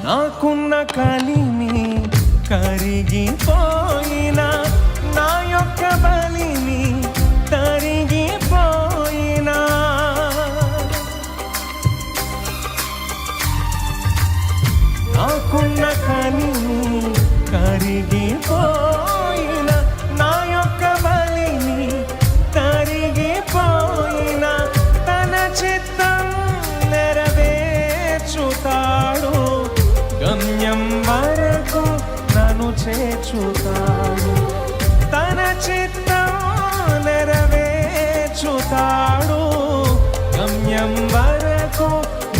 నాకున్న కలిమి కరిగిపోయినా, నా యొక్క బలిని తరిగిపోయినా, నాకున్న కలిమి కరిగిపోయినా, నా యొక్క బలిని తరిగిపోయినా, తన చిత్తం నెరవేర్చుతాడు, గమ్యం వరకు నన్ను చేర్చుతాడు. తన చిత్తం నెరవేర్చుతాడు, గమ్యం వరకు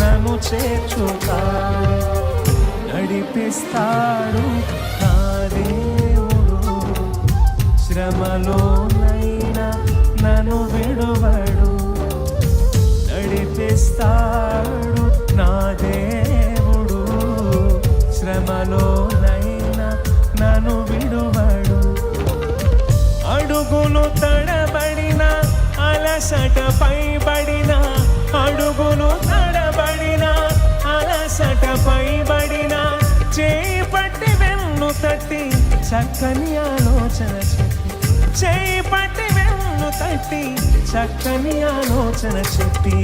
నన్ను చేర్చుతాడు. నడిపిస్తాడు నా దేవుడు, శ్రమలోనైనా నన్ను విడువడు. నడిపిస్తాడు నా దేవుడు, శ్రమలోనైనా నన్ను విడువడు. అడుగులు తడబడిన, అలసట పైబడిన, అడుగులు తడబడిన, అలసట పైబడిన, చేపట్టి వెన్ను తట్టి చక్కని ఆలోచన చెప్పి, చేపట్టి వెన్ను తట్టి చక్కని ఆలోచన చెప్పి